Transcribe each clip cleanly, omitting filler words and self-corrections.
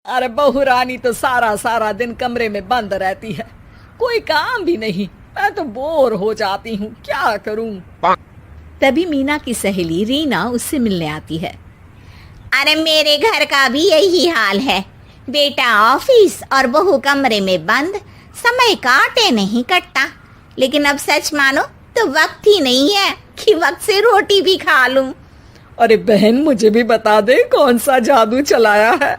अरे बहू रानी तो सारा सारा दिन कमरे में बंद रहती है, कोई काम भी नहीं। मैं तो बोर हो जाती हूँ, क्या करूँ। तभी मीना की सहेली रीना उससे मिलने आती है। अरे मेरे घर का भी यही हाल है, बेटा ऑफिस और बहू कमरे में बंद, समय काटे नहीं कटता। लेकिन अब सच मानो तो वक्त ही नहीं है कि वक्त से रोटी भी खा लूं। अरे बहन, मुझे भी बता दे कौन सा जादू चलाया है।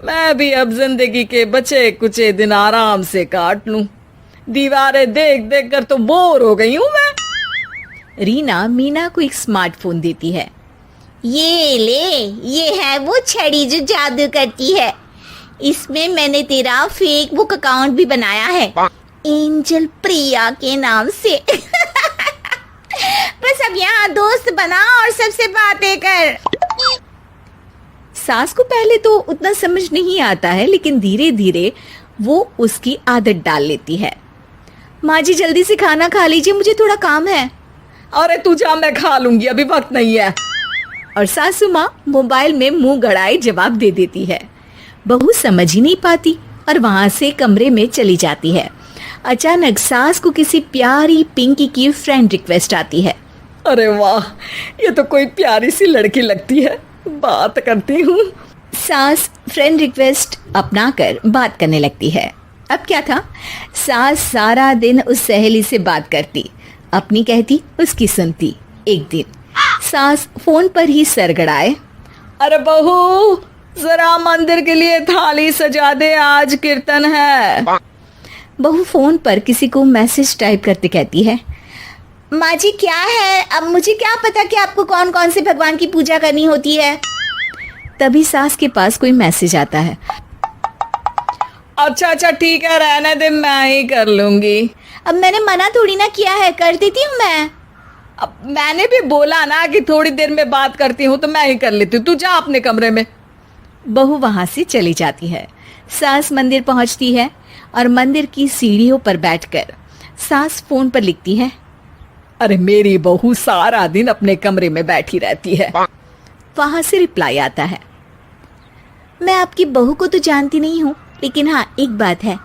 मैं भी अब जिंदगी के बचे कुचे दिन आराम से काट लूं। दीवारें देख देख कर तो बोर हो गई हूं मैं। रीना मीना को एक स्मार्टफोन देती है। ये ले, ये है वो छड़ी जो जादू करती है। इसमें मैंने तेरा फेसबुक अकाउंट भी बनाया है, एंजल प्रिया के नाम से। बस अब यहाँ दोस्त बना और सबसे बातें कर। सास को पहले तो उतना समझ नहीं आता है, लेकिन धीरे धीरे वो उसकी आदत डाल लेती है। माँ जी जल्दी से खाना खा लीजिए, मुझे थोड़ा काम है। अरे तू जा, मैं खा लूंगी, अभी वक्त नहीं है। और सासू माँ मोबाइल में मुंह गड़ाए जवाब दे देती है। बहू समझ ही नहीं पाती और वहां से कमरे में चली जाती है। अचानक सास को किसी प्यारी पिंकी की फ्रेंड रिक्वेस्ट आती है। अरे वाह, ये तो कोई प्यारी सी लड़की लगती है, बात करती हूँ। सास फ्रेंड रिक्वेस्ट अपनाकर बात करने लगती है। अब क्या था, सास सारा दिन उस सहेली से बात करती, अपनी कहती, उसकी सुनती। एक दिन सास फोन पर ही सरगड़ाए, अरे बहू, जरा मंदिर के लिए थाली सजा दे, आज कीर्तन है। बहू फोन पर किसी को मैसेज टाइप करते कहती है, माँ जी क्या है, अब मुझे क्या पता कि आपको कौन कौन से भगवान की पूजा करनी होती है। तभी सास के पास कोई मैसेज आता है। अच्छा अच्छा ठीक है, रहने दे, मैं ही कर लूंगी। अब मैंने मना थोड़ी ना किया है, कर देती हूँ मैं। अब मैंने भी बोला ना कि थोड़ी देर में बात करती हूँ, तो मैं ही कर लेती हूँ, तू जा अपने कमरे में। बहू वहां से चली जाती है। सास मंदिर पहुंचती है और मंदिर की सीढ़ियों पर बैठकर सास फोन पर लिखती है, अरे मेरी बहू सारा दिन अपने कमरे में बैठी रहती है। वहां से रिप्लाई आता है, मैं आपकी बहू को तो जानती नहीं हूँ, लेकिन हाँ एक बात है,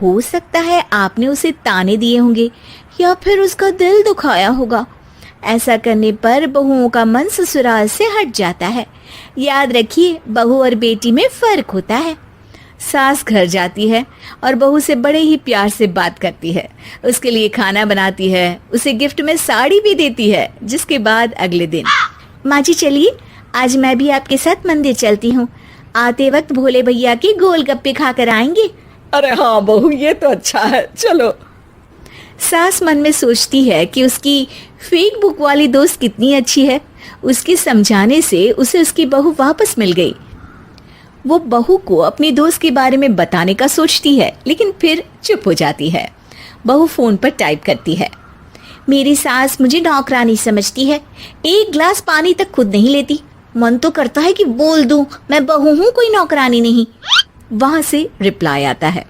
हो सकता है आपने उसे ताने दिए होंगे या फिर उसका दिल दुखाया होगा। ऐसा करने पर बहुओं का मन ससुराल से हट जाता है। याद रखिए, बहू और बेटी में फर्क होता है। सास घर जाती है और बहू से बड़े ही प्यार से बात करती है, उसके लिए खाना बनाती है, उसे गिफ्ट में साड़ी भी देती है। जिसके बाद अगले दिन, माँ जी चलिए, आज मैं भी आपके साथ मंदिर चलती हूँ, आते वक्त भोले भैया के गोलगप्पे खाकर आएंगे। अरे हाँ बहू, ये तो अच्छा है, चलो। सास मन में सोचती है कि उसकी फेक बुक वाली दोस्त कितनी अच्छी है। उसके समझाने से उसे उसकी बहू वापस मिल गई। वो बहू को अपनी दोस्त के बारे में बताने का सोचती है, लेकिन फिर चुप हो जाती है। बहू फोन पर टाइप करती है, मेरी सास मुझे नौकरानी समझती है, एक गिलास पानी तक खुद नहीं लेती। मन तो करता है कि बोल दूं, मैं बहू हूँ, कोई नौकरानी नहीं। वहां से रिप्लाई आता है,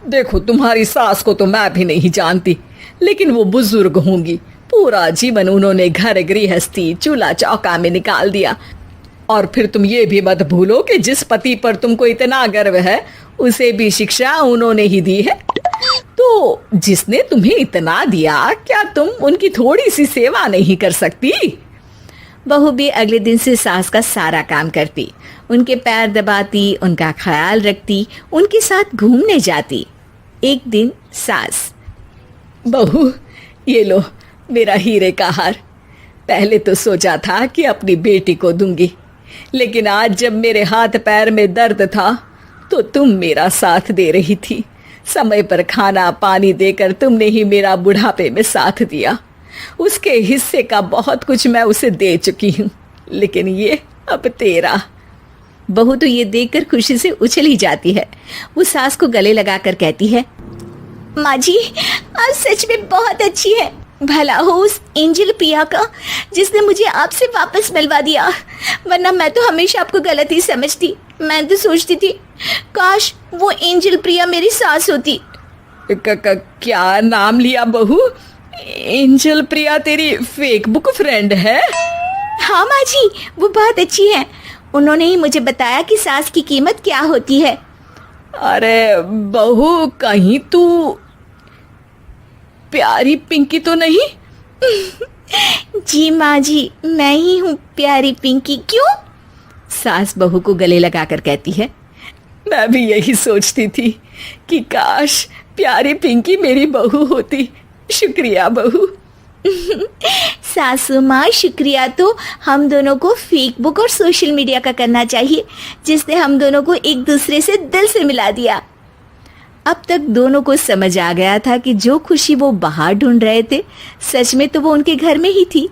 देखो तुम्हारी सास को तो मैं भी नहीं जानती, लेकिन वो बुजुर्ग होंगी, पूरा जीवन उन्होंने घर गृहस्थी चूल्हा चौका में निकाल दिया। और फिर तुम ये भी मत भूलो कि जिस पति पर तुमको इतना गर्व है, उसे भी शिक्षा उन्होंने ही दी है। तो जिसने तुम्हें इतना दिया, क्या तुम उनकी थोड़ी सी सेवा नहीं कर सकती। बहू भी अगले दिन से सास का सारा काम करती, उनके पैर दबाती, उनका ख्याल रखती, उनके साथ घूमने जाती। एक दिन सास, बहू ये लो मेरा हीरे का हार। पहले तो सोचा था कि अपनी बेटी को दूंगी, लेकिन आज जब मेरे हाथ पैर में दर्द था तो तुम मेरा साथ दे रही थी। समय पर खाना पानी देकर तुमने ही मेरा बुढ़ापे में साथ दिया। उसके हिस्से का बहुत कुछ मैं उसे दे चुकी हूँ, लेकिन ये अब तेरा। बहू तो ये देखकर खुशी से उछली जाती है। वो सास को गले लगाकर कहती है, माँ जी आप सच में बहुत अच्छी है। भला हो उस एंजल प्रिया का जिसने मुझे आपसे वापस मिलवा दिया, वरना मैं तो हमेशा आपको गलत ही समझती। मैं तो सोचती थी काश वो एंजल प्रिया मेरी सास होती। क्या नाम लिया बहू? एंजल प्रिया तेरी फेक बुक फ्रेंड है? हाँ माँ जी, वो बहुत अच्छी है। उन्होंने ही मुझे बताया कि सास की कीमत क्या होती है। अरे बहू, कहीं तू प्यारी पिंकी तो नहीं? जी माँ जी, मैं ही हूँ प्यारी पिंकी। क्यों? सास बहू को गले लगाकर कहती है। मैं भी यही सोचती थी कि काश प्यारी पिंकी मेरी बहू होती। शुक्रिया बहू। सासू माँ, शुक्रिया तो हम दोनों को फेसबुक और सोशल मीडिया का करना चाहिए, जिसने हम दोनों को एक दूसरे से दिल से मिला दिया। अब तक दोनों को समझ आ गया था कि जो खुशी वो बाहर ढूंढ रहे थे, सच में तो वो उनके घर में ही थी।